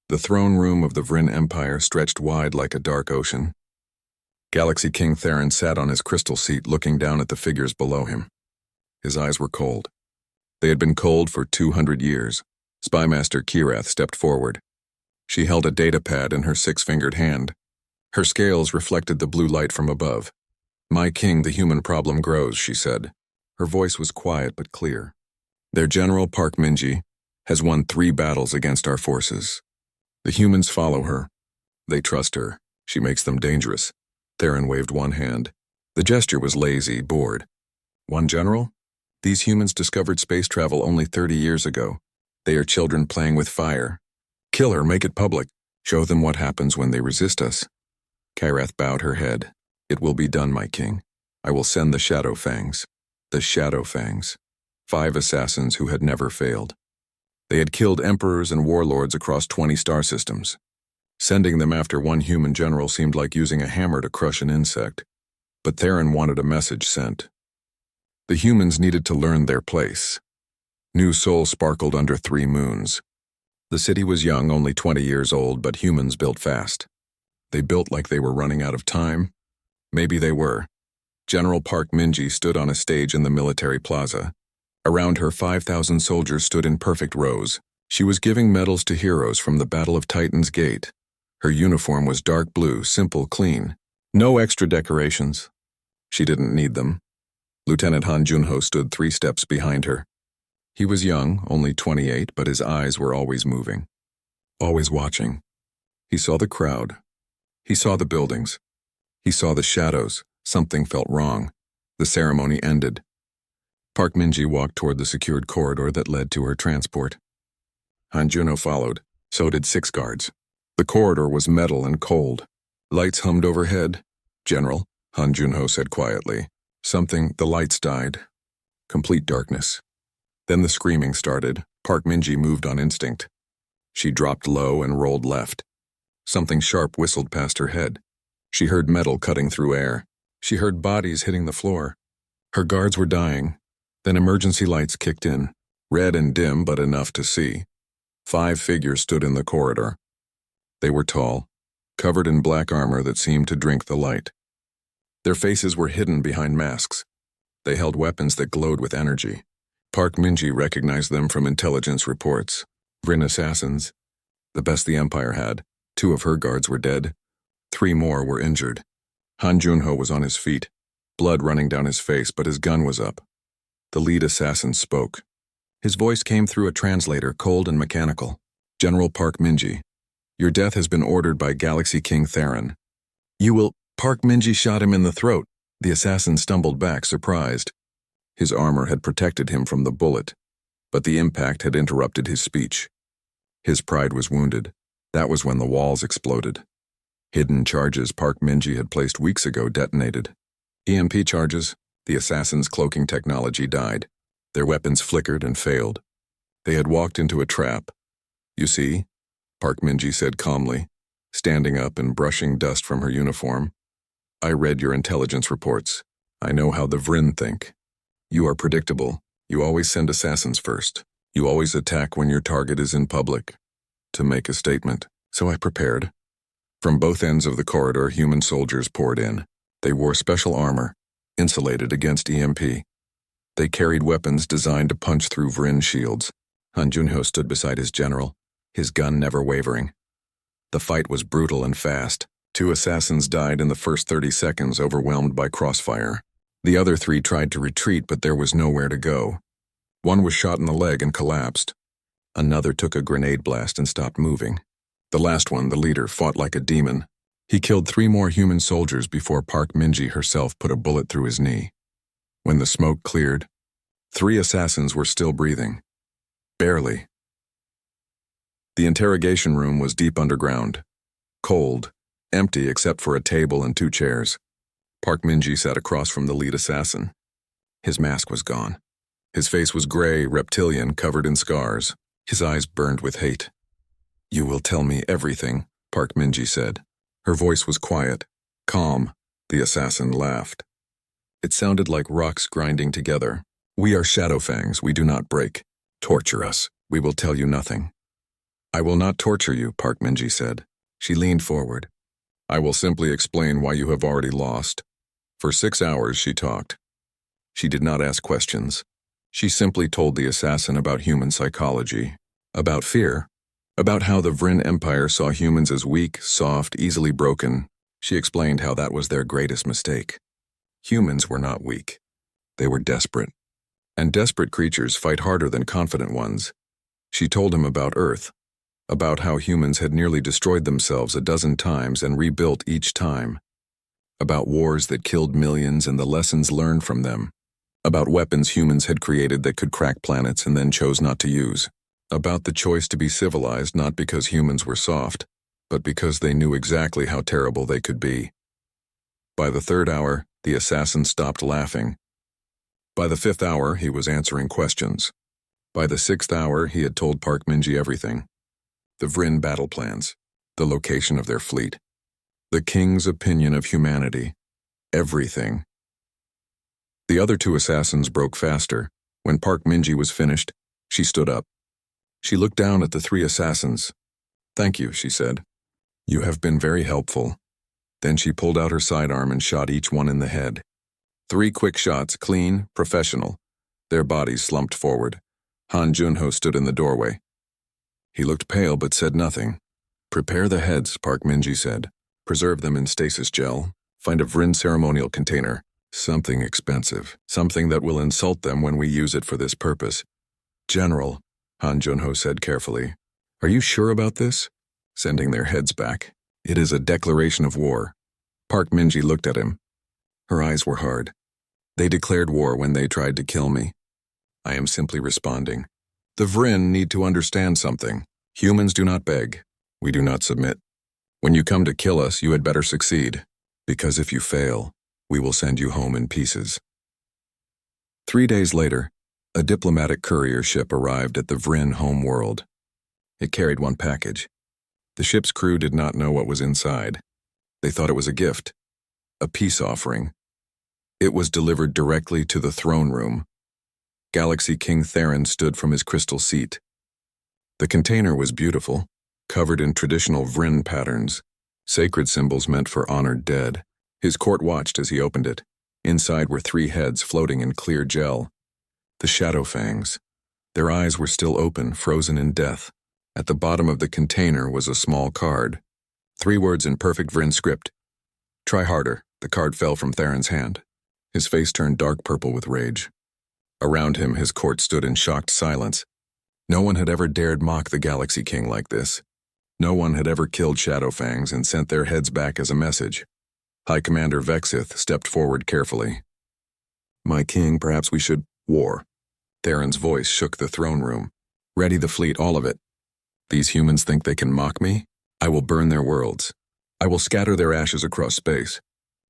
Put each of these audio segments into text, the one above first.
The throne room of the Vryn Empire stretched wide like a dark ocean. Galaxy King Theron sat on his crystal seat looking down at the figures below him. His eyes were cold. They had been cold for 200 years. Spymaster Kirath stepped forward. She held a data pad in her six-fingered hand. Her scales reflected the blue light from above. "My king, the human problem grows," she said. Her voice was quiet but clear. "Their general, Park Minji, has won 3 battles against our forces. The humans follow her. They trust her. She makes them dangerous." Theron waved one hand. The gesture was lazy, bored. "One general? These humans discovered space travel only 30 years ago. They are children playing with fire. Kill her, make it public. Show them what happens when they resist us." Kirath bowed her head. "It will be done, my king. I will send the Shadow Fangs." The Shadow Fangs. 5 assassins who had never failed. They had killed emperors and warlords across 20 star systems. Sending them after one human general seemed like using a hammer to crush an insect. But Theron wanted a message sent. The humans needed to learn their place. New soul sparkled under 3 moons. The city was young, only 20 years old, but humans built fast. They built like they were running out of time. Maybe they were. General Park Minji stood on a stage in the military plaza. Around her, 5,000 soldiers stood in perfect rows. She was giving medals to heroes from the Battle of Titan's Gate. Her uniform was dark blue, simple, clean. No extra decorations. She didn't need them. Lieutenant Han Junho stood 3 steps behind her. He was young, only 28, but his eyes were always moving. Always watching. He saw the crowd. He saw the buildings. He saw the shadows. Something felt wrong. The ceremony ended. Park Minji walked toward the secured corridor that led to her transport. Han Junho followed. So did 6 guards. The corridor was metal and cold. Lights hummed overhead. "General," Han Junho said quietly. The lights died. Complete darkness. Then the screaming started. Park Minji moved on instinct. She dropped low and rolled left. Something sharp whistled past her head. She heard metal cutting through air. She heard bodies hitting the floor. Her guards were dying. Then emergency lights kicked in. Red and dim, but enough to see. 5 figures stood in the corridor. They were tall, covered in black armor that seemed to drink the light. Their faces were hidden behind masks. They held weapons that glowed with energy. Park Minji recognized them from intelligence reports. Vryn assassins. The best the Empire had. 2 of her guards were dead. 3 more were injured. Han Junho was on his feet, blood running down his face, but his gun was up. The lead assassin spoke. His voice came through a translator, cold and mechanical. "General Park Minji, your death has been ordered by Galaxy King Theron. You will—" Park Minji shot him in the throat. The assassin stumbled back, surprised. His armor had protected him from the bullet, but the impact had interrupted his speech. His pride was wounded. That was when the walls exploded. Hidden charges Park Minji had placed weeks ago detonated. EMP charges. The assassin's cloaking technology died. Their weapons flickered and failed. They had walked into a trap. "You see," Park Minji said calmly, standing up and brushing dust from her uniform. "I read your intelligence reports. I know how the Vryn think. You are predictable. You always send assassins first. You always attack when your target is in public. To make a statement. So I prepared." From both ends of the corridor, human soldiers poured in. They wore special armor, insulated against EMP. They carried weapons designed to punch through Vryn shields. Han Junho stood beside his general, his gun never wavering. The fight was brutal and fast. 2 assassins died in the first 30 seconds, overwhelmed by crossfire. The other 3 tried to retreat, but there was nowhere to go. One was shot in the leg and collapsed. Another took a grenade blast and stopped moving. The last one, the leader, fought like a demon. He killed 3 more human soldiers before Park Minji herself put a bullet through his knee. When the smoke cleared, 3 assassins were still breathing. Barely. The interrogation room was deep underground. Cold, empty except for a table and 2 chairs. Park Minji sat across from the lead assassin. His mask was gone. His face was gray, reptilian, covered in scars. His eyes burned with hate. "You will tell me everything," Park Minji said. Her voice was quiet, calm. The assassin laughed. It sounded like rocks grinding together. "We are Shadow Fangs, we do not break. Torture us, we will tell you nothing." I will not torture you, Park Minji said. She leaned forward. I will simply explain why you have already lost. For 6 hours she talked. She did not ask questions. She simply told the assassin about human psychology, about fear, about how the Vryn Empire saw humans as weak, soft, easily broken. She explained how that was their greatest mistake. Humans were not weak. They were desperate. And desperate creatures fight harder than confident ones. She told him about Earth, about how humans had nearly destroyed themselves a dozen times and rebuilt each time, about wars that killed millions and the lessons learned from them, about weapons humans had created that could crack planets and then chose not to use, about the choice to be civilized not because humans were soft, but because they knew exactly how terrible they could be. By the 3rd hour, the assassin stopped laughing. By the 5th hour, he was answering questions. By the 6th hour, he had told Park Minji everything. The Vryn battle plans, the location of their fleet, the king's opinion of humanity, everything. The other 2 assassins broke faster. When Park Minji was finished, she stood up. She looked down at the 3 assassins. Thank you, she said. You have been very helpful. Then she pulled out her sidearm and shot each one in the head. 3 quick shots, clean, professional. Their bodies slumped forward. Han Junho stood in the doorway. He looked pale but said nothing. Prepare the heads, Park Minji said. Preserve them in stasis gel. Find a Vryn ceremonial container. Something expensive. Something that will insult them when we use it for this purpose. General, Han Junho said carefully. Are you sure about this? Sending their heads back. It is a declaration of war. Park Minji looked at him. Her eyes were hard. They declared war when they tried to kill me. I am simply responding. The Vryn need to understand something. Humans do not beg. We do not submit. When you come to kill us, you had better succeed. Because if you fail, we will send you home in pieces. 3 days later, a diplomatic courier ship arrived at the Vryn home world. It carried 1 package. The ship's crew did not know what was inside. They thought it was a gift, a peace offering. It was delivered directly to the throne room. Galaxy King Theron stood from his crystal seat. The container was beautiful, covered in traditional Vryn patterns, sacred symbols meant for honored dead. His court watched as he opened it. Inside were 3 heads floating in clear gel. The Shadow Fangs. Their eyes were still open, frozen in death. At the bottom of the container was a small card. 3 words in perfect Vryn script. Try harder. The card fell from Theron's hand. His face turned dark purple with rage. Around him, his court stood in shocked silence. No one had ever dared mock the Galaxy King like this. No one had ever killed Shadowfangs and sent their heads back as a message. High Commander Vexith stepped forward carefully. My king, perhaps we should... War. Theron's voice shook the throne room. Ready the fleet, all of it. These humans think they can mock me? I will burn their worlds. I will scatter their ashes across space.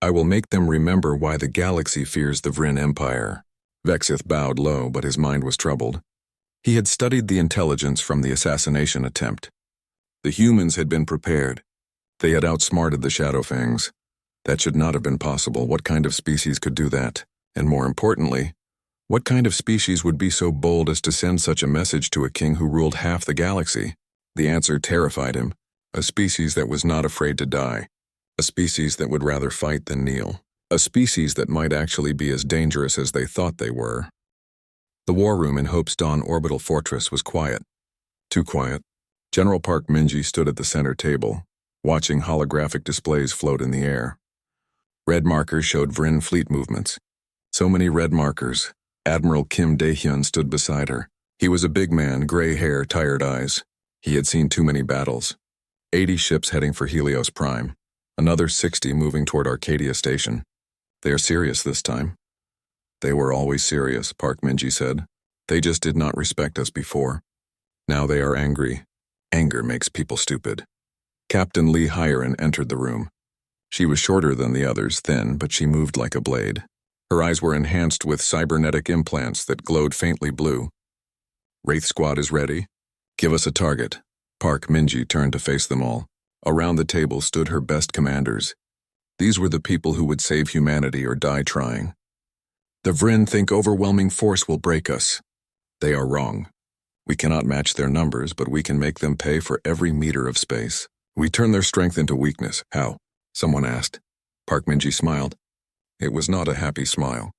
I will make them remember why the galaxy fears the Vryn Empire. Vexith bowed low, but his mind was troubled. He had studied the intelligence from the assassination attempt. The humans had been prepared. They had outsmarted the Shadowfangs. That should not have been possible. What kind of species could do that? And more importantly, what kind of species would be so bold as to send such a message to a king who ruled half the galaxy? The answer terrified him. A species that was not afraid to die. A species that would rather fight than kneel. A species that might actually be as dangerous as they thought they were. The war room in Hope's Dawn orbital fortress was quiet. Too quiet. General Park Minji stood at the center table, watching holographic displays float in the air. Red markers showed Vryn fleet movements. So many red markers. Admiral Kim Dae-hyun stood beside her. He was a big man, gray hair, tired eyes. He had seen too many battles. 80 ships heading for Helios Prime. Another 60 moving toward Arcadia Station. They are serious this time. They were always serious, Park Minji said. They just did not respect us before. Now they are angry. Anger makes people stupid. Captain Lee Hyerin entered the room. She was shorter than the others, thin, but she moved like a blade. Her eyes were enhanced with cybernetic implants that glowed faintly blue. Wraith Squad is ready. Give us a target. Park Minji turned to face them all. Around the table stood her best commanders. These were the people who would save humanity or die trying. The Vryn think overwhelming force will break us. They are wrong. We cannot match their numbers, but we can make them pay for every meter of space. We turn their strength into weakness. How? Someone asked. Park Minji smiled. It was not a happy smile.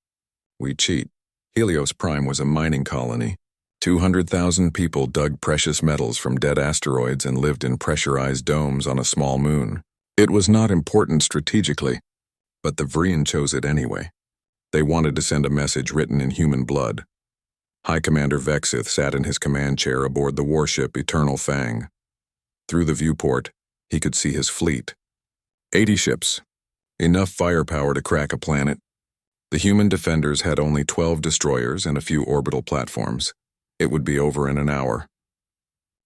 We cheat. Helios Prime was a mining colony. 200,000 people dug precious metals from dead asteroids and lived in pressurized domes on a small moon. It was not important strategically, but the Vrian chose it anyway. They wanted to send a message written in human blood. High Commander Vexith sat in his command chair aboard the warship Eternal Fang. Through the viewport, he could see his fleet. 80 ships. Enough firepower to crack a planet. The human defenders had only 12 destroyers and a few orbital platforms. It would be over in an hour.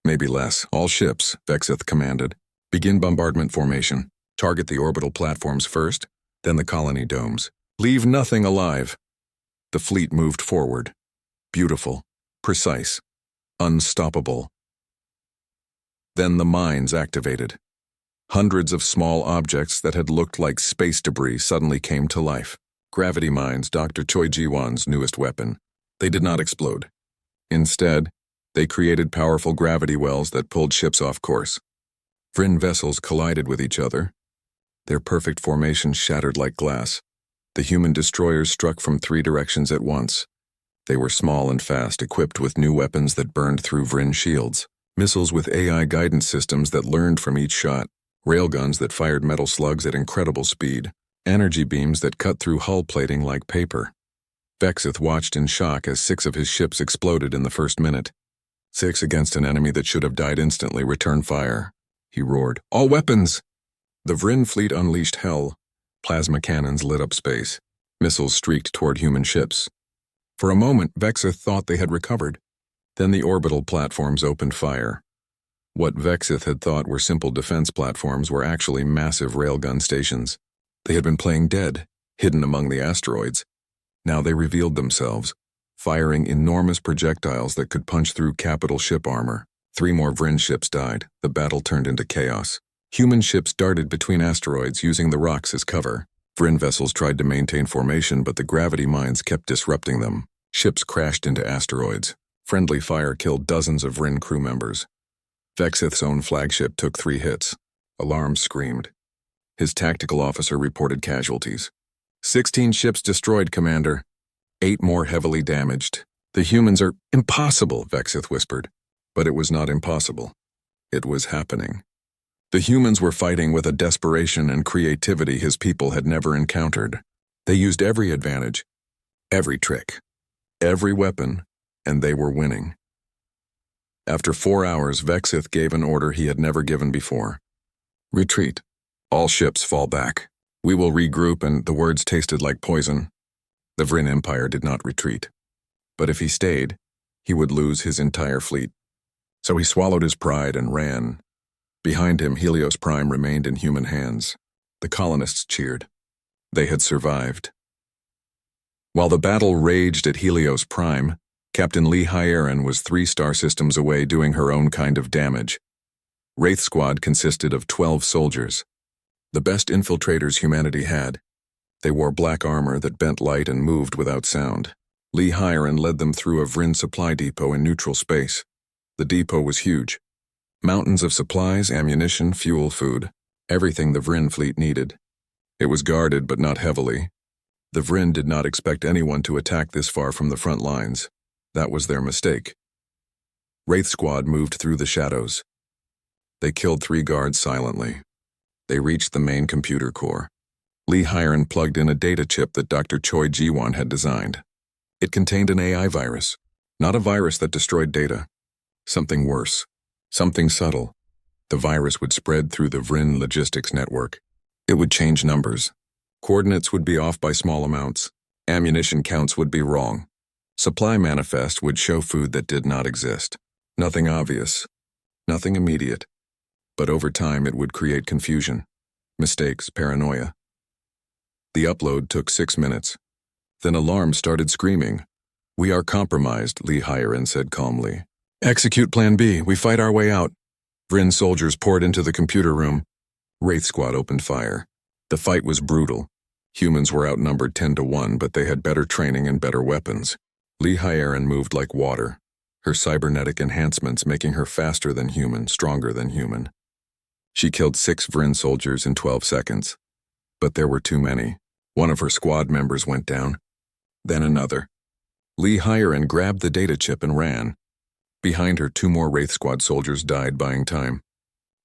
Maybe less. All ships, Vexith commanded. Begin bombardment formation. Target the orbital platforms first, then the colony domes. Leave nothing alive. The fleet moved forward. Beautiful, precise, unstoppable. Then the mines activated. Hundreds of small objects that had looked like space debris suddenly came to life. Gravity mines, Dr. Choi Ji-won's newest weapon. They did not explode. Instead, they created powerful gravity wells that pulled ships off course. Vrin vessels collided with each other. Their perfect formation shattered like glass. The human destroyers struck from 3 directions at once. They were small and fast, equipped with new weapons that burned through Vrin shields. Missiles with AI guidance systems that learned from each shot. Railguns that fired metal slugs at incredible speed. Energy beams that cut through hull plating like paper. Vexith watched in shock as 6 of his ships exploded in the first minute. 6 against an enemy that should have died instantly. Return fire. He roared. All weapons! The Vrin fleet unleashed hell. Plasma cannons lit up space. Missiles streaked toward human ships. For a moment, Vexith thought they had recovered. Then the orbital platforms opened fire. What Vexith had thought were simple defense platforms were actually massive railgun stations. They had been playing dead, hidden among the asteroids. Now they revealed themselves, firing enormous projectiles that could punch through capital ship armor. 3 more Vrin ships died. The battle turned into chaos. Human ships darted between asteroids using the rocks as cover. Vrin vessels tried to maintain formation, but the gravity mines kept disrupting them. Ships crashed into asteroids. Friendly fire killed dozens of Vrin crew members. Vexith's own flagship took 3 hits. Alarms screamed. His tactical officer reported casualties. 16 ships destroyed, Commander. 8 more heavily damaged. The humans are impossible, Vexith whispered. But it was not impossible. It was happening. The humans were fighting with a desperation and creativity his people had never encountered. They used every advantage, every trick, every weapon, and they were winning. After 4 hours, Vexith gave an order he had never given before. Retreat. All ships fall back. We will regroup, and the words tasted like poison. The Vrin Empire did not retreat. But if he stayed, he would lose his entire fleet. So he swallowed his pride and ran. Behind him, Helios Prime remained in human hands. The colonists cheered. They had survived. While the battle raged at Helios Prime, Captain Lee Hyerin was 3 star systems away doing her own kind of damage. Wraith Squad consisted of 12 soldiers. The best infiltrators humanity had. They wore black armor that bent light and moved without sound. Lee Hyerin led them through a Vrin supply depot in neutral space. The depot was huge. Mountains of supplies, ammunition, fuel, food. Everything the Vrin fleet needed. It was guarded, but not heavily. The Vrin did not expect anyone to attack this far from the front lines. That was their mistake. Wraith Squad moved through the shadows. They killed 3 guards silently. They reached the main computer core. Lee Hyerin plugged in a data chip that Dr. Choi Ji-won had designed. It contained an AI virus, not a virus that destroyed data. Something worse, something subtle. The virus would spread through the Vrin logistics network. It would change numbers. Coordinates would be off by small amounts. Ammunition counts would be wrong. Supply manifest would show food that did not exist. Nothing obvious, nothing immediate. But over time it would create confusion, mistakes, paranoia. The upload took 6 minutes. Then alarms started screaming. "We are compromised," Lee Hyerin said calmly. "Execute Plan B. We fight our way out." Vrin soldiers poured into the computer room. Wraith Squad opened fire. The fight was brutal. Humans were outnumbered 10 to 1, but they had better training and better weapons. Lee Hyerin moved like water. her cybernetic enhancements making her faster than human, stronger than human. She killed 6 Vryn soldiers in 12 seconds. But there were too many. One of her squad members went down. Then another. Lee Hiren grabbed the data chip and ran. Behind her, 2 more Wraith Squad soldiers died, buying time.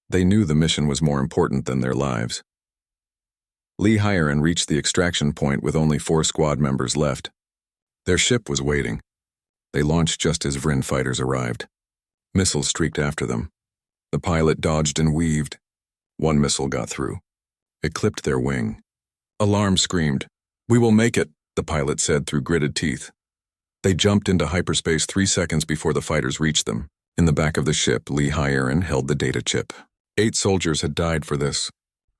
They knew the mission was more important than their lives. Lee Hiren reached the extraction point with only 4 squad members left. Their ship was waiting. They launched just as Vryn fighters arrived. Missiles streaked after them. The pilot dodged and weaved. One missile got through. It clipped their wing. Alarm screamed. "We will make it," the pilot said through gritted teeth. They jumped into hyperspace 3 seconds before the fighters reached them. In the back of the ship, Lee Hiren held the data chip. 8 soldiers had died for this.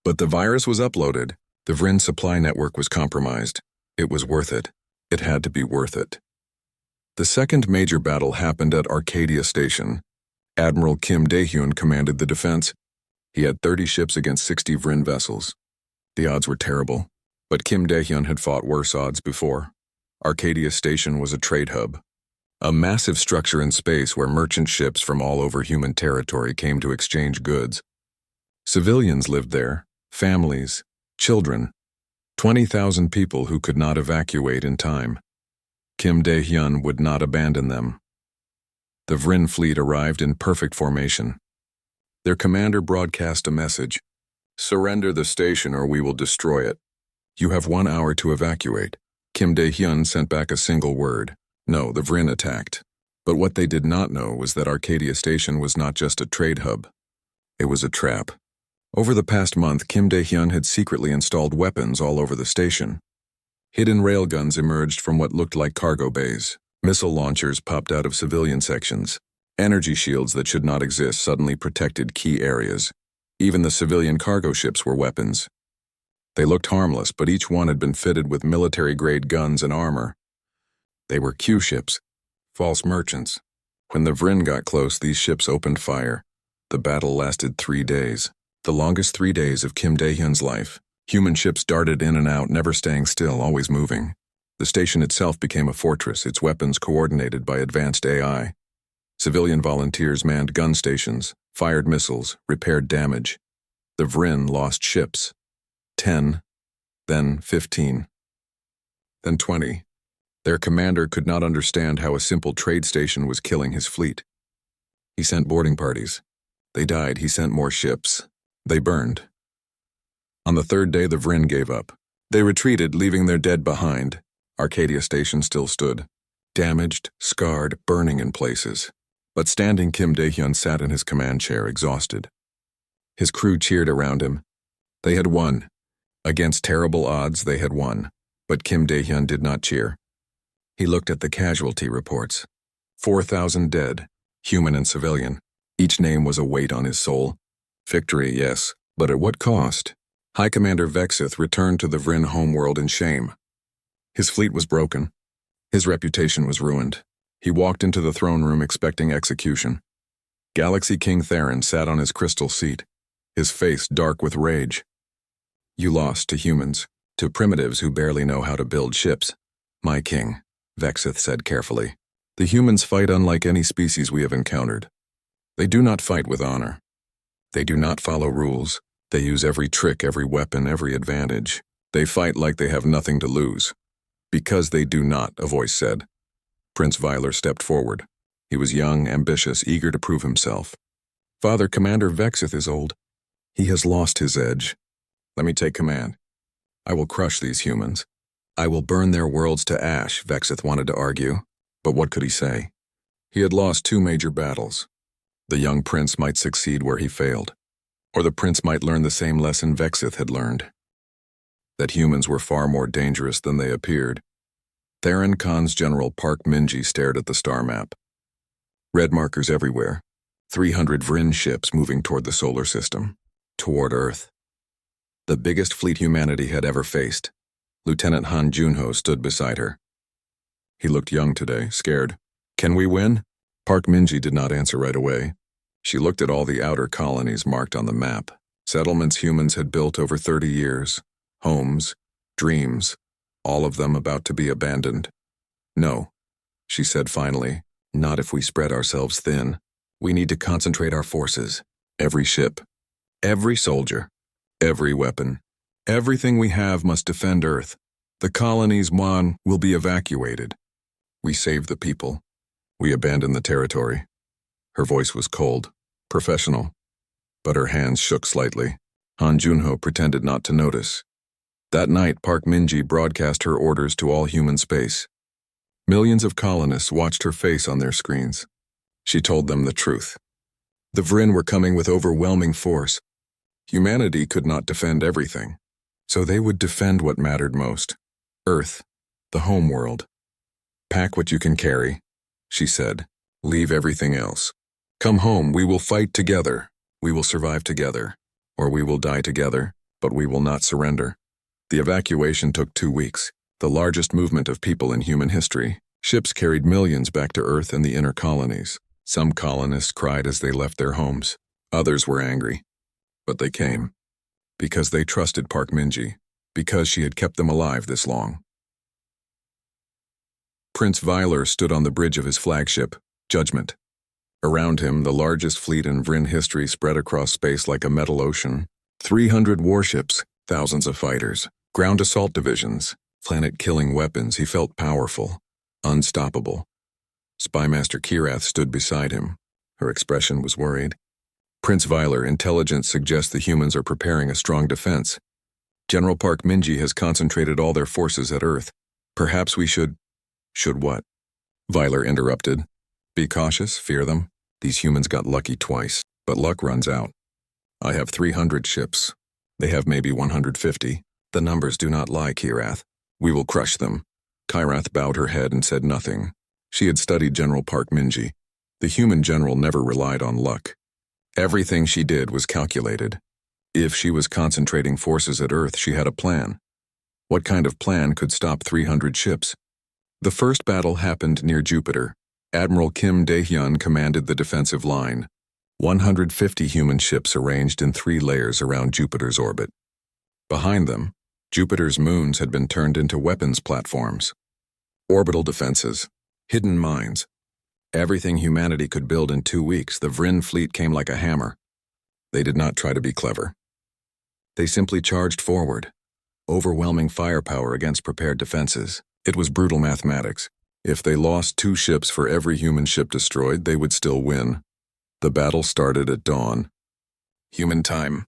But the virus was uploaded. The Vryn supply network was compromised. It was worth it. It had to be worth it. The second major battle happened at Arcadia Station. Admiral Kim Dae-hyun commanded the defense. He had 30 ships against 60 Vryn vessels. The odds were terrible, but Kim Dae-hyun had fought worse odds before. Arcadia Station was a trade hub, a massive structure in space where merchant ships from all over human territory came to exchange goods. Civilians lived there, families, children, 20,000 people who could not evacuate in time. Kim Dae-hyun would not abandon them. The Vryn fleet arrived in perfect formation. Their commander broadcast a message. "Surrender the station or we will destroy it. You have 1 hour to evacuate." Kim Dae-hyun sent back a single word. No, the Vryn attacked. But what they did not know was that Arcadia Station was not just a trade hub. It was a trap. Over the past month, Kim Dae-hyun had secretly installed weapons all over the station. Hidden railguns emerged from what looked like cargo bays. Missile launchers popped out of civilian sections. Energy shields that should not exist suddenly protected key areas. Even the civilian cargo ships were weapons. They looked harmless, but each one had been fitted with military-grade guns and armor. They were Q ships, false merchants. When the Vryn got close, these ships opened fire. The battle lasted 3 days, the longest 3 days of Kim Dae-hyun's life. Human ships darted in and out, never staying still, always moving. The station itself became a fortress, its weapons coordinated by advanced AI. Civilian volunteers manned gun stations, fired missiles, repaired damage. The Vryn lost ships. 10, then 15, then 20. Their commander could not understand how a simple trade station was killing his fleet. He sent boarding parties. They died. He sent more ships. They burned. On the 3rd day, the Vryn gave up. They retreated, leaving their dead behind. Arcadia Station still stood, damaged, scarred, burning in places. But standing, Kim Dae-hyun sat in his command chair, exhausted. His crew cheered around him. They had won. Against terrible odds, they had won. But Kim Dae-hyun did not cheer. He looked at the casualty reports. 4,000 dead, human and civilian. Each name was a weight on his soul. Victory, yes, but at what cost? High Commander Vexith returned to the Vryn homeworld in shame. His fleet was broken. His reputation was ruined. He walked into the throne room expecting execution. Galaxy King Theron sat on his crystal seat, his face dark with rage. "You lost to humans, to primitives who barely know how to build ships. My king," Vexith said carefully. "The humans fight unlike any species we have encountered. They do not fight with honor. They do not follow rules. They use every trick, every weapon, every advantage. They fight like they have nothing to lose." "Because they do not," a voice said. Prince Vyler stepped forward. He was young, ambitious, eager to prove himself. "Father, Commander Vexith is old. He has lost his edge. Let me take command. I will crush these humans. I will burn their worlds to ash," Vexith wanted to argue. But what could he say? He had lost 2 major battles. The young prince might succeed where he failed. Or the prince might learn the same lesson Vexith had learned. That humans were far more dangerous than they appeared. Theron Khan's General Park Minji stared at the star map. Red markers everywhere. 300 Vryn ships moving toward the solar system. Toward Earth. The biggest fleet humanity had ever faced. Lieutenant Han Junho stood beside her. He looked young today, scared. "Can we win?" Park Minji did not answer right away. She looked at all the outer colonies marked on the map. Settlements humans had built over 30 years. Homes, dreams, all of them about to be abandoned. "No," she said finally. Not if we spread ourselves thin. We need to concentrate our forces. Every ship, every soldier, every weapon, everything we have must defend Earth. The colonies, will be evacuated. We save the people. We abandon the territory. Her voice was cold, professional, but her hands shook slightly. Han Junho pretended not to notice. That night, Park Minji broadcast her orders to all human space. Millions of colonists watched her face on their screens. She told them the truth. The Vrin were coming with overwhelming force. Humanity could not defend everything, so they would defend what mattered most. Earth, the home world. Pack what you can carry, she said. Leave everything else. Come home, we will fight together. We will survive together. Or we will die together, but we will not surrender. The evacuation took 2 weeks, the largest movement of people in human history. Ships carried millions back to Earth and the inner colonies. Some colonists cried as they left their homes. Others were angry. But they came. Because they trusted Park Minji. Because she had kept them alive this long. Prince Vyler stood on the bridge of his flagship, Judgment. Around him, the largest fleet in Vrin history spread across space like a metal ocean. 300 warships, thousands of fighters, ground assault divisions, planet-killing weapons. He felt powerful, unstoppable. Spymaster Kirath stood beside him. Her expression was worried. Prince Vyler, intelligence suggests the humans are preparing a strong defense. General Park Minji has concentrated all their forces at Earth. Perhaps we should... Should what? Vyler interrupted. Be cautious, fear them. These humans got lucky twice, but luck runs out. I have 300 ships. They have maybe 150. The numbers do not lie, Kirath. We will crush them. Kirath bowed her head and said nothing. She had studied General Park Minji. The human general never relied on luck. Everything she did was calculated. If she was concentrating forces at Earth, she had a plan. What kind of plan could stop 300 ships? The first battle happened near Jupiter. Admiral Kim Dae-hyun commanded the defensive line. 150 human ships arranged in 3 layers around Jupiter's orbit. Behind them, Jupiter's moons had been turned into weapons platforms. Orbital defenses, hidden mines. Everything humanity could build in 2 weeks, the Vrin fleet came like a hammer. They did not try to be clever. They simply charged forward. Overwhelming firepower against prepared defenses. It was brutal mathematics. If they lost 2 ships for every human ship destroyed, they would still win. The battle started at dawn. Human time.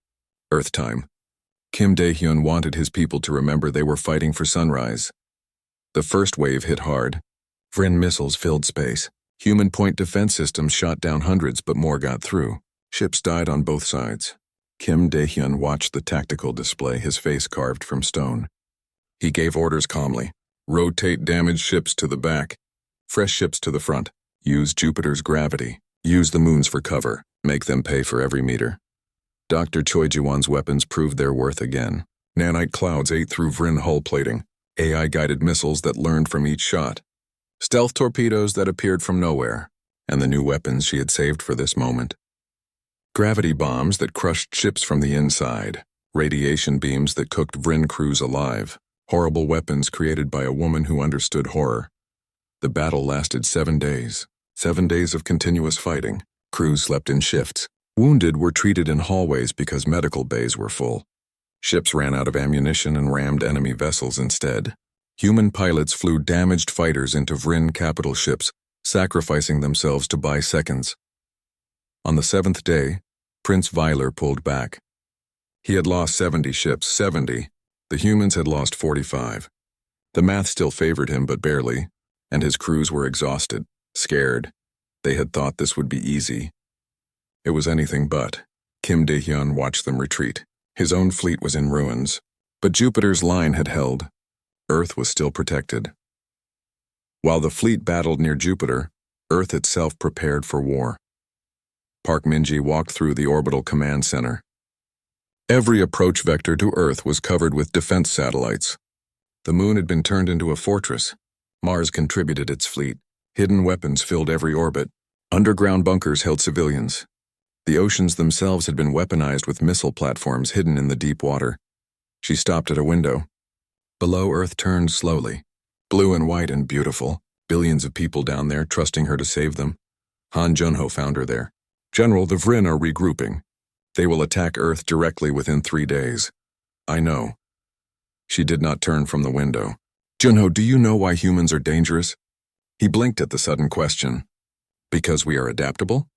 Earth time. Kim Dae-hyun wanted his people to remember they were fighting for sunrise. The first wave hit hard. Vrin missiles filled space. Human point defense systems shot down hundreds, but more got through. Ships died on both sides. Kim Dae-hyun watched the tactical display, his face carved from stone. He gave orders calmly. Rotate damaged ships to the back. Fresh ships to the front. Use Jupiter's gravity. Use the moons for cover. Make them pay for every meter. Dr. Choi Ji-won's weapons proved their worth again. Nanite clouds ate through Vrin hull plating. AI-guided missiles that learned from each shot. Stealth torpedoes that appeared from nowhere. And the new weapons she had saved for this moment. Gravity bombs that crushed ships from the inside. Radiation beams that cooked Vrin crews alive. Horrible weapons created by a woman who understood horror. The battle lasted 7 days. 7 days of continuous fighting. Crews slept in shifts. Wounded were treated in hallways because medical bays were full. Ships ran out of ammunition and rammed enemy vessels instead. Human pilots flew damaged fighters into Vrin capital ships, sacrificing themselves to buy seconds. On the 7th day, Prince Vyler pulled back. He had lost 70 ships, 70. The humans had lost 45. The math still favored him, but barely, and his crews were exhausted, scared. They had thought this would be easy. It was anything but. Kim Dae-hyun watched them retreat. His own fleet was in ruins, but Jupiter's line had held. Earth was still protected. While the fleet battled near Jupiter, Earth itself prepared for war. Park Minji walked through the orbital command center. Every approach vector to Earth was covered with defense satellites. The moon had been turned into a fortress. Mars contributed its fleet. Hidden weapons filled every orbit. Underground bunkers held civilians. The oceans themselves had been weaponized with missile platforms hidden in the deep water. She stopped at a window. Below, Earth turned slowly. Blue and white and beautiful. Billions of people down there trusting her to save them. Han Junho found her there. General, the Vrin are regrouping. They will attack Earth directly within 3 days. I know. She did not turn from the window. Junho, do you know why humans are dangerous? He blinked at the sudden question. Because we are adaptable?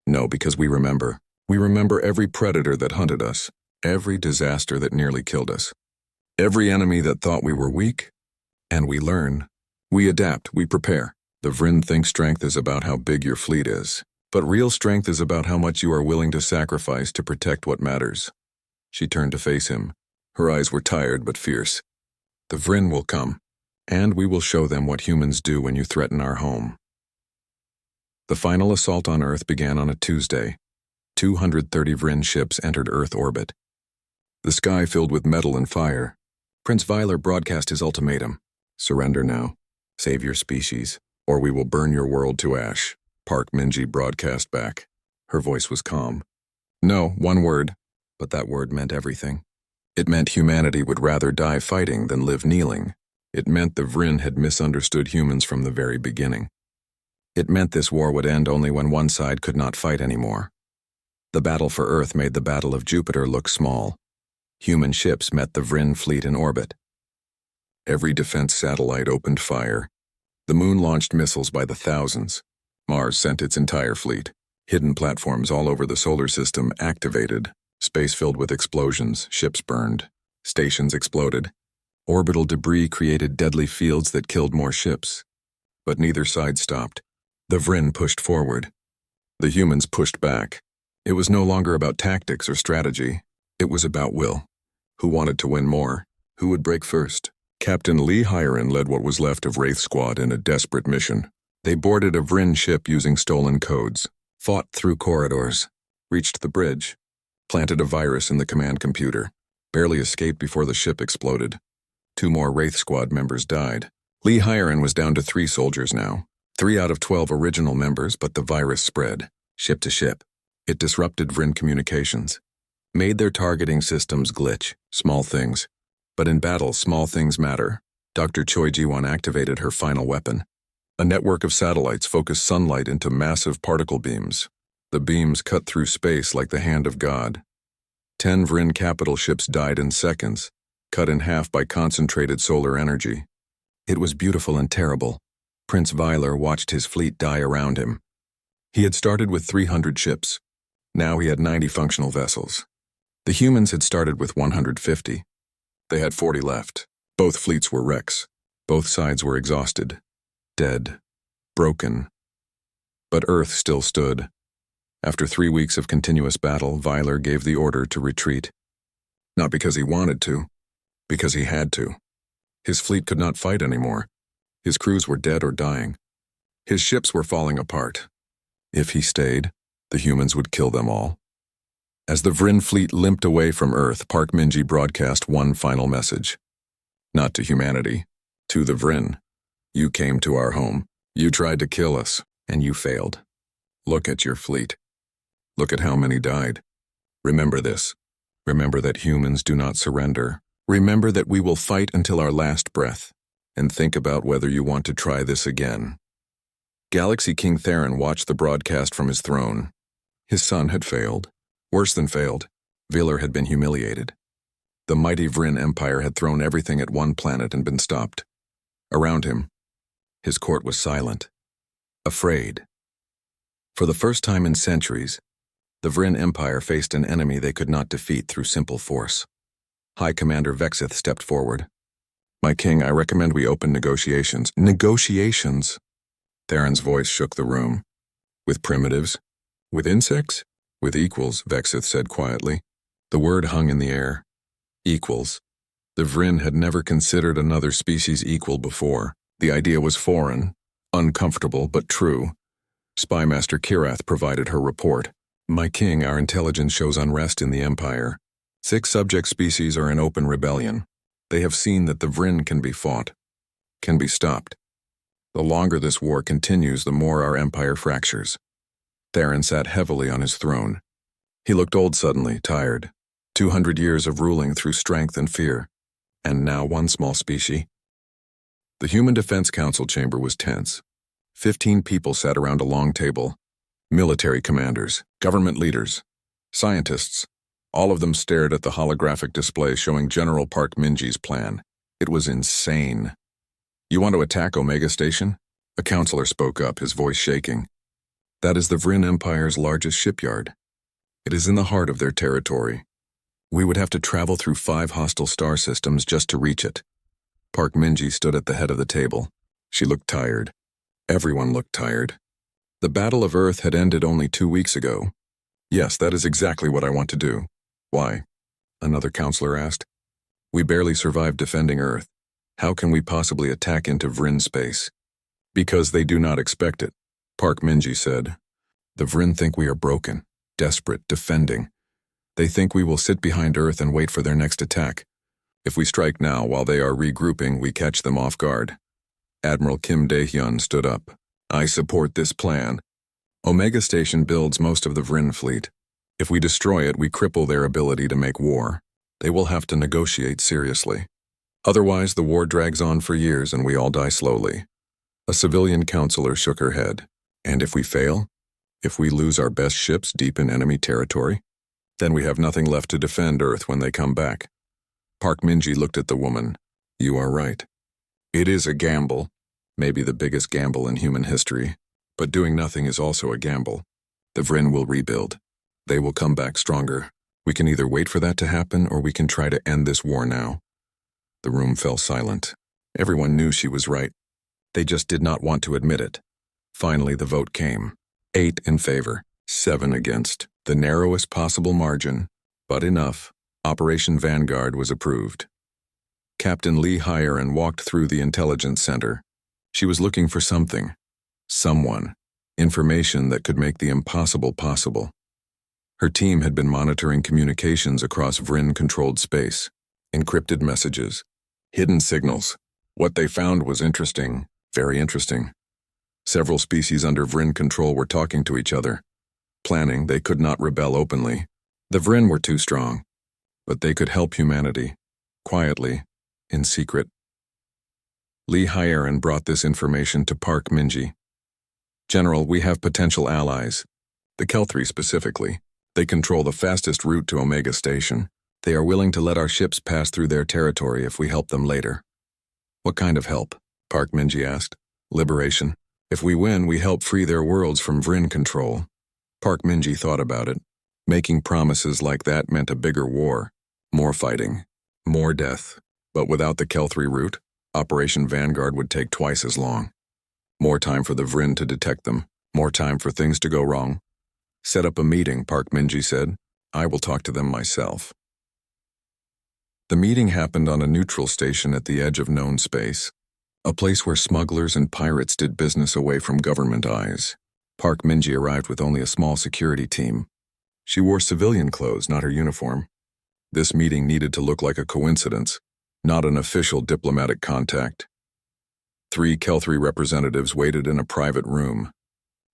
No, because we remember. We remember every predator that hunted us, every disaster that nearly killed us, every enemy that thought we were weak, and we learn. We adapt, we prepare. The Vrin think strength is about how big your fleet is, but real strength is about how much you are willing to sacrifice to protect what matters. She turned to face him. Her eyes were tired but fierce. The Vrin will come, and we will show them what humans do when you threaten our home. The final assault on Earth began on a Tuesday. 230 Vrin ships entered Earth orbit. The sky filled with metal and fire. Prince Vyler broadcast his ultimatum. Surrender now. Save your species, or we will burn your world to ash. Park Minji broadcast back. Her voice was calm. No, one word, but that word meant everything. It meant humanity would rather die fighting than live kneeling. It meant the Vrin had misunderstood humans from the very beginning. It meant this war would end only when one side could not fight anymore. The battle for Earth made the Battle of Jupiter look small. Human ships met the Vrin fleet in orbit. Every defense satellite opened fire. The Moon launched missiles by the thousands. Mars sent its entire fleet. Hidden platforms all over the solar system activated. Space filled with explosions, ships burned. Stations exploded. Orbital debris created deadly fields that killed more ships. But neither side stopped. The Vrin pushed forward. The humans pushed back. It was no longer about tactics or strategy. It was about will. Who wanted to win more? Who would break first? Captain Lee Hyren led what was left of Wraith Squad in a desperate mission. They boarded a Vrin ship using stolen codes, fought through corridors, reached the bridge, planted a virus in the command computer, barely escaped before the ship exploded. 2 more Wraith Squad members died. Lee Hyren was down to 3 soldiers now. 3 out of 12 original members, but the virus spread, ship to ship. It disrupted Vrin communications, made their targeting systems glitch, small things. But in battle, small things matter. Dr. Choi Ji-won activated her final weapon. A network of satellites focused sunlight into massive particle beams. The beams cut through space like the hand of God. 10 Vrin capital ships died in seconds, cut in half by concentrated solar energy. It was beautiful and terrible. Prince Vyler watched his fleet die around him. He had started with 300 ships. Now he had 90 functional vessels. The humans had started with 150. They had 40 left. Both fleets were wrecks. Both sides were exhausted, dead, broken. But Earth still stood. After 3 weeks of continuous battle, Vyler gave the order to retreat. Not because he wanted to, because he had to. His fleet could not fight anymore. His crews were dead or dying. His ships were falling apart. If he stayed, the humans would kill them all. As the Vrin fleet limped away from Earth, Park Minji broadcast one final message. Not to humanity, to the Vrin. You came to our home. You tried to kill us, and you failed. Look at your fleet. Look at how many died. Remember this. Remember that humans do not surrender. Remember that we will fight until our last breath. And think about whether you want to try this again. Galaxy King Theron watched the broadcast from his throne. His son had failed. Worse than failed, Vyler had been humiliated. The mighty Vrin Empire had thrown everything at one planet and been stopped. Around him, his court was silent, afraid. For the first time in centuries, the Vrin Empire faced an enemy they could not defeat through simple force. High Commander Vexith stepped forward. My king, I recommend we open negotiations. Negotiations? Theron's voice shook the room. With primitives? With insects? With equals, Vexith said quietly. The word hung in the air. Equals. The Vrin had never considered another species equal before. The idea was foreign, uncomfortable, but true. Spymaster Kirath provided her report. My king, our intelligence shows unrest in the Empire. 6 subject species are in open rebellion. They have seen that the Vrin can be fought, can be stopped. The longer this war continues, the more our empire fractures. Theron sat heavily on his throne. He looked old suddenly, tired. 200 years of ruling through strength and fear. And now one small species. The Human Defense Council chamber was tense. 15 people sat around a long table. Military commanders, government leaders, scientists. All of them stared at the holographic display showing General Park Minji's plan. It was insane. You want to attack Omega Station? A counselor spoke up, his voice shaking. That is the Vrin Empire's largest shipyard. It is in the heart of their territory. We would have to travel through 5 hostile star systems just to reach it. Park Minji stood at the head of the table. She looked tired. Everyone looked tired. The Battle of Earth had ended only 2 weeks ago. Yes, that is exactly what I want to do. Why? Another counselor asked. We barely survived defending Earth. How can we possibly attack into Vrin space? Because they do not expect it, Park Minji said. The Vrin think we are broken, desperate, defending. They think we will sit behind Earth and wait for their next attack. If we strike now while they are regrouping, we catch them off guard. Admiral Kim Dae-hyun stood up. I support this plan. Omega Station builds most of the Vrin fleet. If we destroy it, we cripple their ability to make war. They will have to negotiate seriously. Otherwise, the war drags on for years and we all die slowly. A civilian counselor shook her head. And if we fail? If we lose our best ships deep in enemy territory? Then we have nothing left to defend Earth when they come back. Park Minji looked at the woman. You are right. It is a gamble, maybe the biggest gamble in human history. But doing nothing is also a gamble. The Vrin will rebuild. They will come back stronger. We can either wait for that to happen or we can try to end this war now. The room fell silent. Everyone knew she was right. They just did not want to admit it. Finally, the vote came. 8 in favor, 7 against. The narrowest possible margin, but enough. Operation Vanguard was approved. Captain Lee Hyerin walked through the intelligence center. She was looking for something. Someone. Information that could make the impossible possible. Her team had been monitoring communications across Vrin-controlled space. Encrypted messages. Hidden signals. What they found was interesting, very interesting. Several species under Vrin control were talking to each other. Planning they could not rebel openly. The Vrin were too strong. But they could help humanity. Quietly. In secret. Lee Hyerin brought this information to Park Minji. General, we have potential allies. The Kelthri specifically. They control the fastest route to Omega Station. They are willing to let our ships pass through their territory if we help them later. What kind of help? Park Minji asked. Liberation. If we win, we help free their worlds from Vrin control. Park Minji thought about it. Making promises like that meant a bigger war. More fighting. More death. But without the Kelthri route, Operation Vanguard would take twice as long. More time for the Vrin to detect them. More time for things to go wrong. Set up a meeting, Park Minji said. I will talk to them myself. The meeting happened on a neutral station at the edge of known space. A place where smugglers and pirates did business away from government eyes. Park Minji arrived with only a small security team. She wore civilian clothes, not her uniform. This meeting needed to look like a coincidence, not an official diplomatic contact. 3 Kelthri representatives waited in a private room.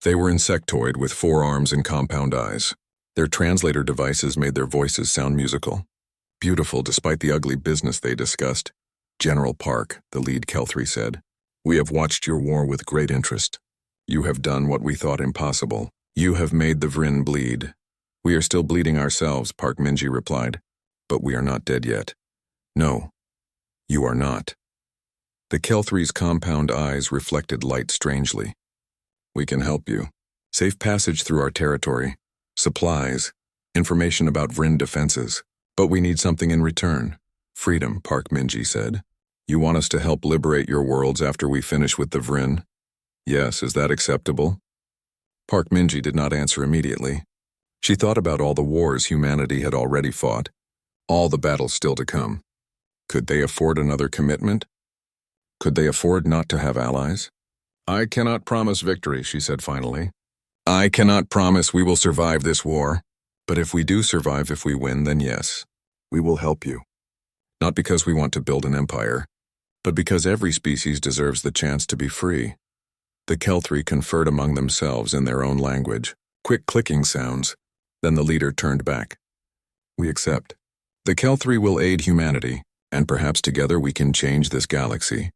They were insectoid with 4 arms and compound eyes. Their translator devices made their voices sound musical. Beautiful despite the ugly business they discussed. General Park, the lead Kelthri said, we have watched your war with great interest. You have done what we thought impossible. You have made the Vrin bleed. We are still bleeding ourselves, Park Minji replied. But we are not dead yet. No, you are not. The Kelthri's compound eyes reflected light strangely. We can help you. Safe passage through our territory. Supplies. Information about Vrin defenses. But we need something in return. Freedom, Park Minji said. You want us to help liberate your worlds after we finish with the Vrin? Yes, is that acceptable? Park Minji did not answer immediately. She thought about all the wars humanity had already fought. All the battles still to come. Could they afford another commitment? Could they afford not to have allies? I cannot promise victory, she said finally. I cannot promise we will survive this war. But if we do survive, if we win, then yes, we will help you. Not because we want to build an empire, but because every species deserves the chance to be free. The Kelthri conferred among themselves in their own language, quick clicking sounds. Then the leader turned back. We accept. The Kelthri will aid humanity, and perhaps together we can change this galaxy.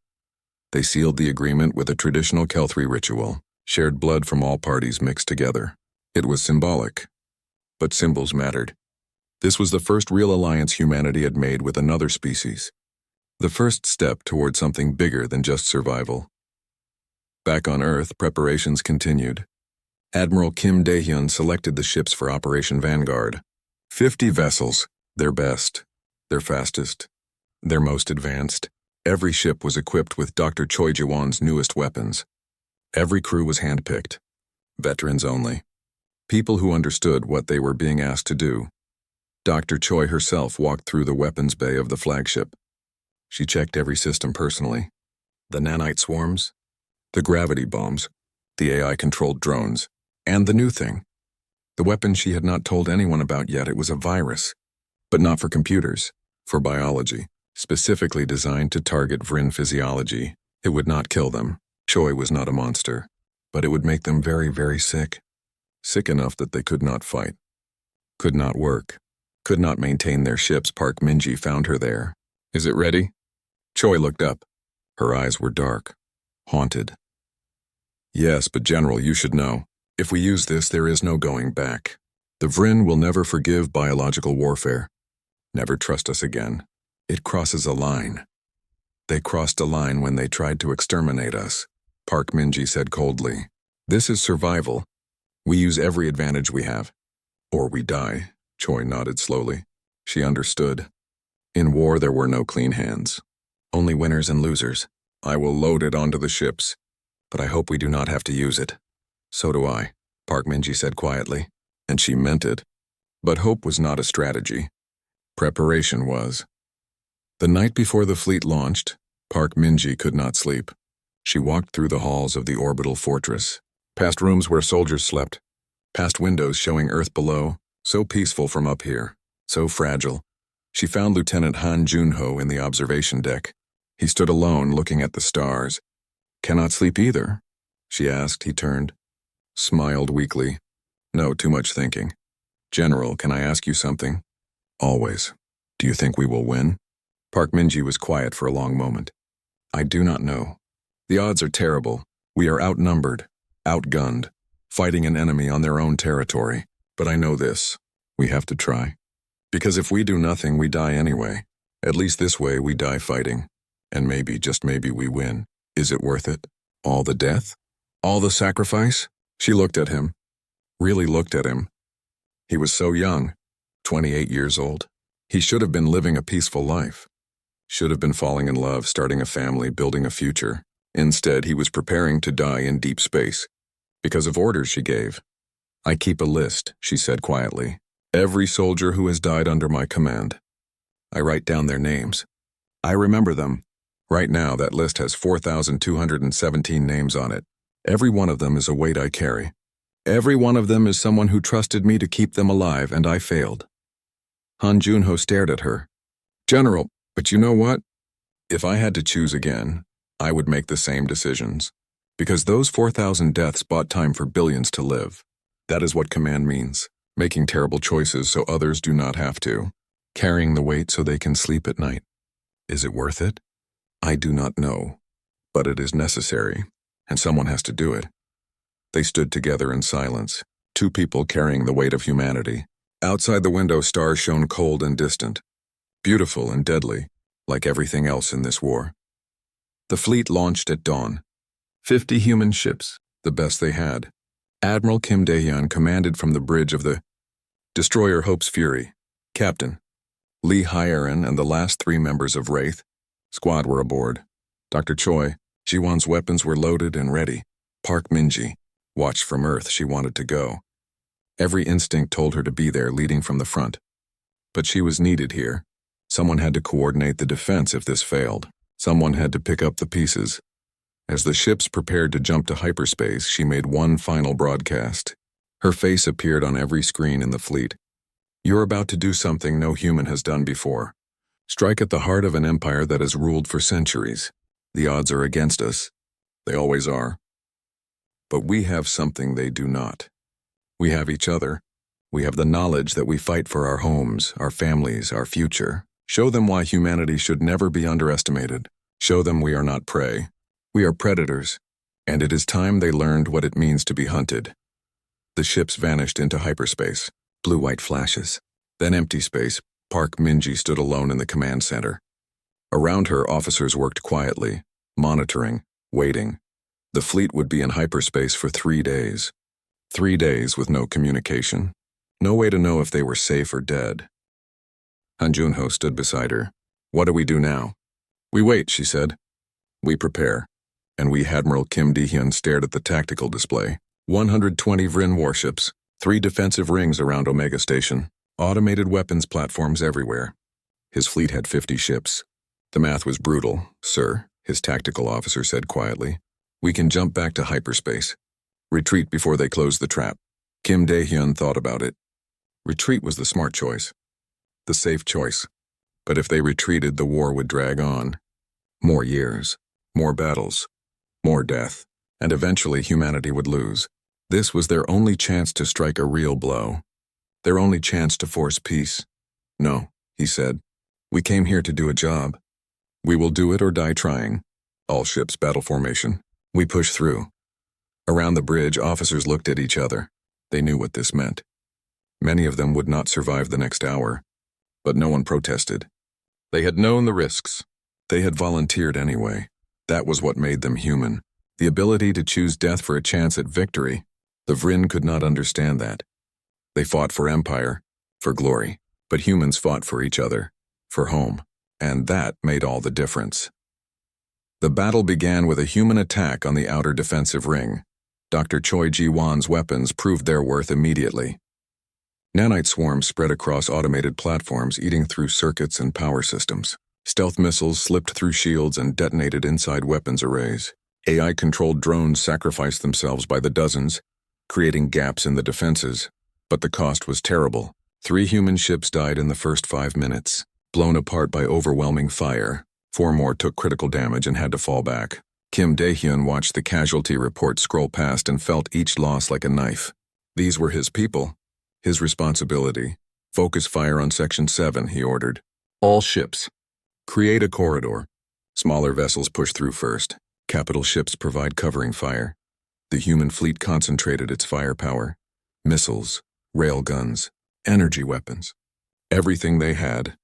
They sealed the agreement with a traditional Kelthry ritual, shared blood from all parties mixed together. It was symbolic, but symbols mattered. This was the first real alliance humanity had made with another species. The first step toward something bigger than just survival. Back on Earth, preparations continued. Admiral Kim Dae-hyun selected the ships for Operation Vanguard. 50 vessels, their best, their fastest, their most advanced. Every ship was equipped with Dr. Choi Ji-won's newest weapons. Every crew was handpicked. Veterans only. People who understood what they were being asked to do. Dr. Choi herself walked through the weapons bay of the flagship. She checked every system personally. The nanite swarms, the gravity bombs, the AI-controlled drones, and the new thing. The weapon she had not told anyone about yet. It was a virus, but not for computers, for biology, specifically designed to target Vrin physiology. It would not kill them. Choi was not a monster, but it would make them very, very sick. Sick enough that they could not fight, could not work, could not maintain their ships. Park Min-ji found her there. Is it ready? Choi looked up. Her eyes were dark, haunted. Yes, but General, you should know. If we use this, there is no going back. The Vrin will never forgive biological warfare. Never trust us again. It crosses a line. They crossed a line when they tried to exterminate us, Park Min-ji said coldly. This is survival. We use every advantage we have. Or we die, Choi nodded slowly. She understood. In war there were no clean hands. Only winners and losers. I will load it onto the ships, but I hope we do not have to use it. So do I, Park Min-ji said quietly, and she meant it. But hope was not a strategy. Preparation was. The night before the fleet launched, Park Min-ji could not sleep. She walked through the halls of the orbital fortress, past rooms where soldiers slept, past windows showing Earth below, so peaceful from up here, so fragile. She found Lieutenant Han Junho in the observation deck. He stood alone, looking at the stars. Cannot sleep either? She asked. He turned, smiled weakly. No, too much thinking. General, can I ask you something? Always. Do you think we will win? Park Min-ji was quiet for a long moment. I do not know. The odds are terrible. We are outnumbered, outgunned, fighting an enemy on their own territory. But I know this. We have to try. Because if we do nothing, we die anyway. At least this way we die fighting. And maybe, just maybe, we win. Is it worth it? All the death? All the sacrifice? She looked at him. Really looked at him. He was so young, 28 years old. He should have been living a peaceful life. Should have been falling in love, starting a family, building a future. Instead, he was preparing to die in deep space. Because of orders she gave. I keep a list, she said quietly. Every soldier who has died under my command. I write down their names. I remember them. Right now, that list has 4,217 names on it. Every one of them is a weight I carry. Every one of them is someone who trusted me to keep them alive, and I failed. Han Junho stared at her. General, but you know what? If I had to choose again, I would make the same decisions. Because those 4,000 deaths bought time for billions to live. That is what command means. Making terrible choices so others do not have to. Carrying the weight so they can sleep at night. Is it worth it? I do not know. But it is necessary, and someone has to do it. They stood together in silence, two people carrying the weight of humanity. Outside the window, stars shone cold and distant. Beautiful and deadly, like everything else in this war. The fleet launched at dawn. 50 human ships, the best they had. Admiral Kim Dae-hyun commanded from the bridge of the destroyer Hope's Fury. Captain Lee Hyerin and the last 3 members of Wraith squad were aboard. Dr. Choi, Ji-won's weapons were loaded and ready. Park Min-ji watched from Earth. She wanted to go. Every instinct told her to be there, leading from the front. But she was needed here. Someone had to coordinate the defense if this failed. Someone had to pick up the pieces. As the ships prepared to jump to hyperspace, she made one final broadcast. Her face appeared on every screen in the fleet. You're about to do something no human has done before. Strike at the heart of an empire that has ruled for centuries. The odds are against us. They always are. But we have something they do not. We have each other. We have the knowledge that we fight for our homes, our families, our future. Show them why humanity should never be underestimated. Show them we are not prey. We are predators, and it is time they learned what it means to be hunted. The ships vanished into hyperspace, blue-white flashes. Then empty space. Park Minji stood alone in the command center. Around her, officers worked quietly, monitoring, waiting. The fleet would be in hyperspace for 3 days. 3 days with no communication. No way to know if they were safe or dead. Han Junho stood beside her. What do we do now? We wait, she said. We prepare. And we, Admiral Kim Di-hyun, stared at the tactical display. 120 Vrin warships, 3 defensive rings around Omega Station, automated weapons platforms everywhere. His fleet had 50 ships. The math was brutal, sir, his tactical officer said quietly. We can jump back to hyperspace. Retreat before they close the trap. Kim Dae-hyun thought about it. Retreat was the smart choice. The safe choice. But if they retreated, the war would drag on. More years. More battles. More death. And eventually humanity would lose. This was their only chance to strike a real blow. Their only chance to force peace. No, he said. We came here to do a job. We will do it or die trying. All ships battle formation. We push through. Around the bridge, officers looked at each other. They knew what this meant. Many of them would not survive the next hour. But no one protested. They had known the risks. They had volunteered anyway. That was what made them human. The ability to choose death for a chance at victory. The Vrin could not understand that. They fought for empire, for glory. But humans fought for each other, for home. And that made all the difference. The battle began with a human attack on the outer defensive ring. Dr. Choi Ji-won's weapons proved their worth immediately. Nanite swarms spread across automated platforms, eating through circuits and power systems. Stealth missiles slipped through shields and detonated inside weapons arrays. AI-controlled drones sacrificed themselves by the dozens, creating gaps in the defenses. But the cost was terrible. 3 human ships died in the first 5 minutes, blown apart by overwhelming fire. 4 more took critical damage and had to fall back. Kim Dae-hyun watched the casualty report scroll past and felt each loss like a knife. These were his people, his responsibility. Focus fire on Section 7, he ordered. All ships. Create a corridor. Smaller vessels push through first. Capital ships provide covering fire. The human fleet concentrated its firepower. Missiles, railguns, energy weapons. Everything they had.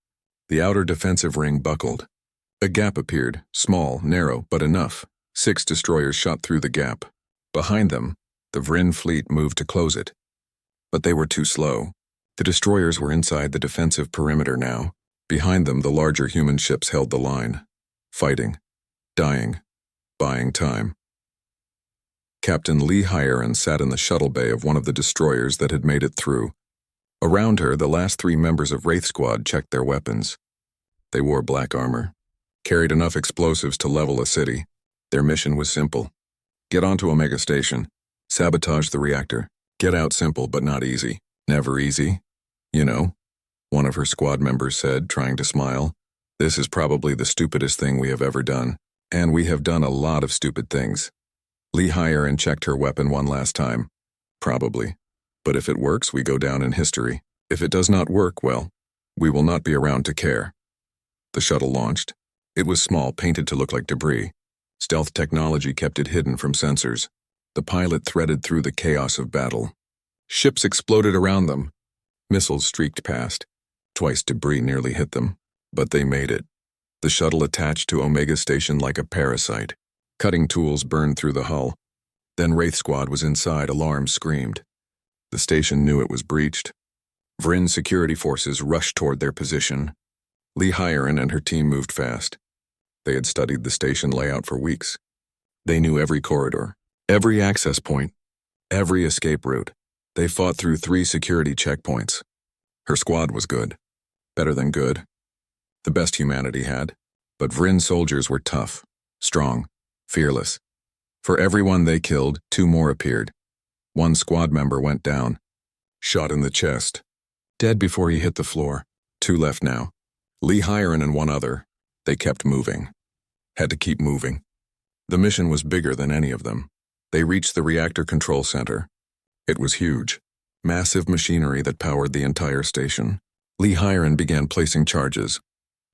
The outer defensive ring buckled. A gap appeared, small, narrow, but enough. 6 destroyers shot through the gap. Behind them, the Vrin fleet moved to close it. But they were too slow. The destroyers were inside the defensive perimeter now. Behind them, the larger human ships held the line. Fighting. Dying. Buying time. Captain Lee Hyerin sat in the shuttle bay of one of the destroyers that had made it through. Around her, the last 3 members of Wraith Squad checked their weapons. They wore black armor. Carried enough explosives to level a city. Their mission was simple. Get onto Omega Station. Sabotage the reactor. Get out simple, but not easy. Never easy. You know, one of her squad members said, trying to smile. This is probably the stupidest thing we have ever done. And we have done a lot of stupid things. Lee Hyerin checked her weapon one last time. Probably. But if it works, we go down in history. If it does not work, well, we will not be around to care. The shuttle launched. It was small, painted to look like debris. Stealth technology kept it hidden from sensors. The pilot threaded through the chaos of battle. Ships exploded around them. Missiles streaked past. Twice debris nearly hit them. But they made it. The shuttle attached to Omega Station like a parasite. Cutting tools burned through the hull. Then Wraith Squad was inside, alarms screamed. The station knew it was breached. Vrin security forces rushed toward their position. Lee Hyerin and her team moved fast. They had studied the station layout for weeks. They knew every corridor, every access point, every escape route. They fought through 3 security checkpoints. Her squad was good. Better than good. The best humanity had. But Vrin soldiers were tough, strong, fearless. For every one they killed, 2 more appeared. 1 squad member went down, shot in the chest, dead before he hit the floor. 2 left now. Lee Hyerin and 1 other. They kept moving. Had to keep moving. The mission was bigger than any of them. They reached the reactor control center. It was huge. Massive machinery that powered the entire station. Lee Hyerin began placing charges.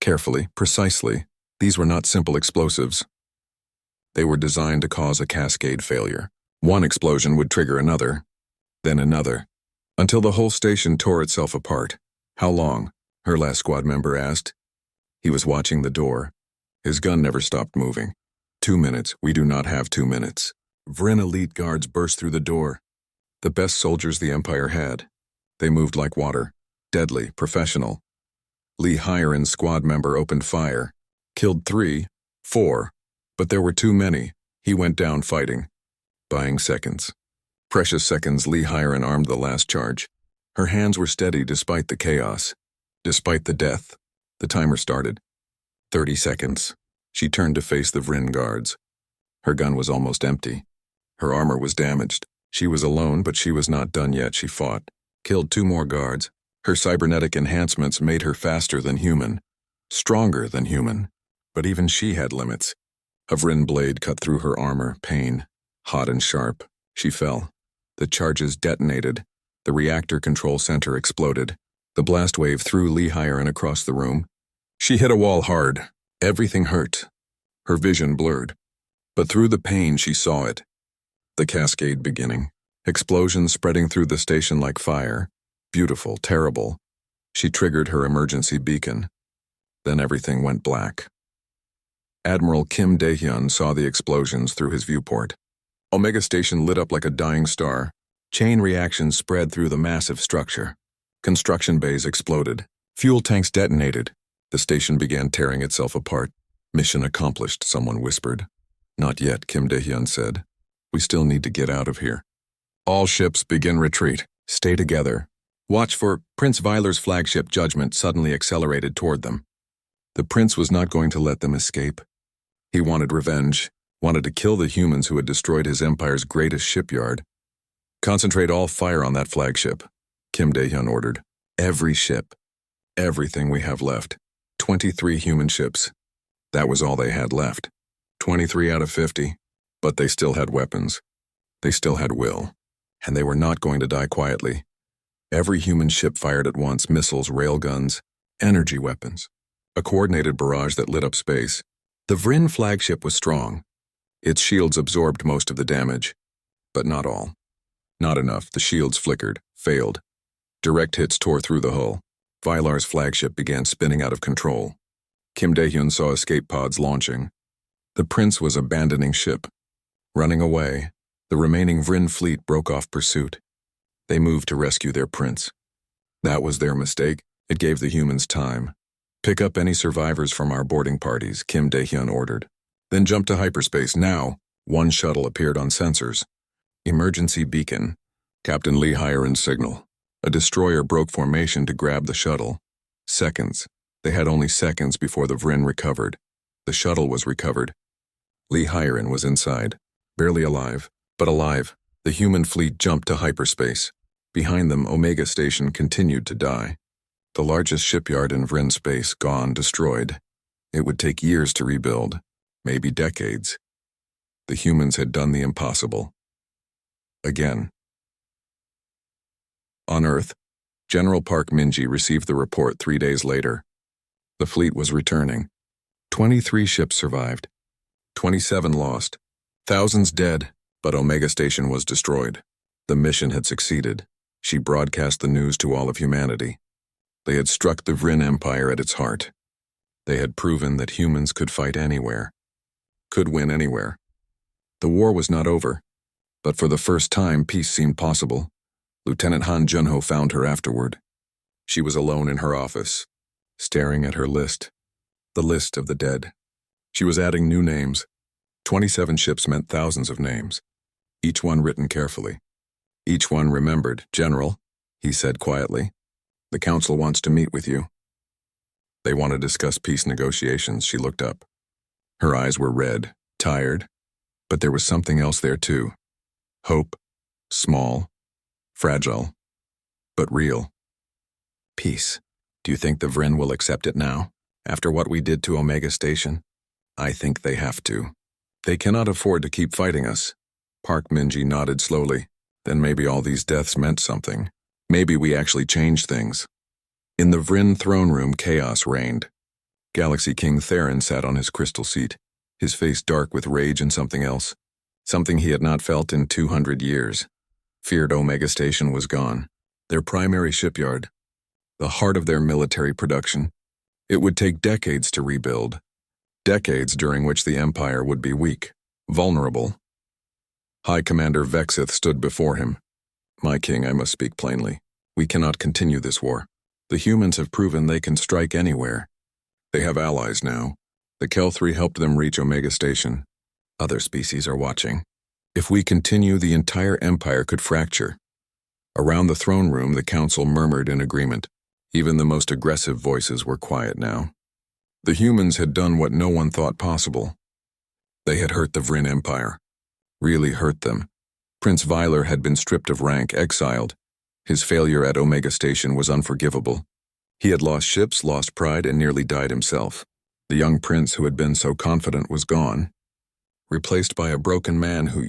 Carefully, precisely. These were not simple explosives. They were designed to cause a cascade failure. One explosion would trigger another, then another, until the whole station tore itself apart. How long? Her last squad member asked. He was watching the door. His gun never stopped moving. 2 minutes. We do not have 2 minutes. Vryn elite guards burst through the door. The best soldiers the Empire had. They moved like water. Deadly, professional. Lee Hiren's squad member opened fire. Killed 3, 4. But there were too many. He went down fighting. Buying seconds. Precious seconds. Lee Hiren armed the last charge. Her hands were steady despite the chaos. Despite the death. The timer started. 30 seconds. She turned to face the Vryn guards. Her gun was almost empty. Her armor was damaged. She was alone, but she was not done yet. She fought. Killed 2 more guards. Her cybernetic enhancements made her faster than human. Stronger than human. But even she had limits. A Vryn blade cut through her armor. Pain. Hot and sharp. She fell. The charges detonated. The reactor control center exploded. The blast wave threw Lee Hiren across the room. She hit a wall hard. Everything hurt. Her vision blurred. But through the pain she saw it. The cascade beginning. Explosions spreading through the station like fire. Beautiful, terrible. She triggered her emergency beacon. Then everything went black. Admiral Kim Dae-hyun saw the explosions through his viewport. Omega Station lit up like a dying star. Chain reactions spread through the massive structure. Construction bays exploded. Fuel tanks detonated. The station began tearing itself apart. Mission accomplished, someone whispered. Not yet, Kim Dae-hyun said. We still need to get out of here. All ships begin retreat. Stay together. Watch for Prince Veiler's flagship Judgment suddenly accelerated toward them. The prince was not going to let them escape. He wanted revenge, wanted to kill the humans who had destroyed his empire's greatest shipyard. Concentrate all fire on that flagship, Kim Dae-hyun ordered. Every ship. Everything we have left. 23 human ships. That was all they had left. 23 out of 50. But they still had weapons. They still had will. And they were not going to die quietly. Every human ship fired at once missiles, railguns, energy weapons. A coordinated barrage that lit up space. The Vryn flagship was strong. Its shields absorbed most of the damage. But not all. Not enough. The shields flickered, failed. Direct hits tore through the hull. Veilar's flagship began spinning out of control. Kim Dae-hyun saw escape pods launching. The prince was abandoning ship. Running away, the remaining Vryn fleet broke off pursuit. They moved to rescue their prince. That was their mistake. It gave the humans time. Pick up any survivors from our boarding parties, Kim Dae-hyun ordered. Then jump to hyperspace now. One shuttle appeared on sensors. Emergency beacon. Captain Lee Hiren's signal. A destroyer broke formation to grab the shuttle. Seconds. They had only seconds before the Vryn recovered. The shuttle was recovered. Lee Hiren was inside. Barely alive, but alive. The human fleet jumped to hyperspace. Behind them, Omega Station continued to die. The largest shipyard in Vryn space gone, destroyed. It would take years to rebuild, maybe decades. The humans had done the impossible. Again. On Earth, General Park Min-ji received the report 3 days later. The fleet was returning. 23 ships survived. 27 lost. Thousands dead, but Omega Station was destroyed. The mission had succeeded. She broadcast the news to all of humanity. They had struck the Vryn Empire at its heart. They had proven that humans could fight anywhere, could win anywhere. The war was not over, but for the first time peace seemed possible. Lieutenant Han Junho found her afterward. She was alone in her office, staring at her list, the list of the dead. She was adding new names. 27 ships meant thousands of names, each one written carefully. Each one remembered. General, he said quietly, the council wants to meet with you. They want to discuss peace negotiations. She looked up. Her eyes were red, tired, but there was something else there too. Hope, small, fragile, but real. Peace. Do you think the Vryn will accept it now, after what we did to Omega Station? I think they have to. They cannot afford to keep fighting us. Park Min-ji nodded slowly. Then maybe all these deaths meant something. Maybe we actually changed things. In the Vryn throne room, chaos reigned. Galaxy King Theron sat on his crystal seat. his face dark with rage and something else, something he had not felt in 200 years. Feared Omega Station was gone, their primary shipyard, the heart of their military production. It would take decades to rebuild, decades during which the Empire would be weak, vulnerable. High Commander Vexith stood before him. My king, I must speak plainly. We cannot continue this war. The humans have proven they can strike anywhere. They have allies now. The Kel-3 helped them reach Omega Station. Other species are watching. If we continue, the entire Empire could fracture. Around the throne room, the council murmured in agreement. Even the most aggressive voices were quiet now. The humans had done what no one thought possible. They had hurt the Vryn Empire. Really hurt them. Prince Vyler had been stripped of rank, exiled. His failure at Omega Station was unforgivable. He had lost ships, lost pride, and nearly died himself. The young prince who had been so confident was gone, replaced by a broken man who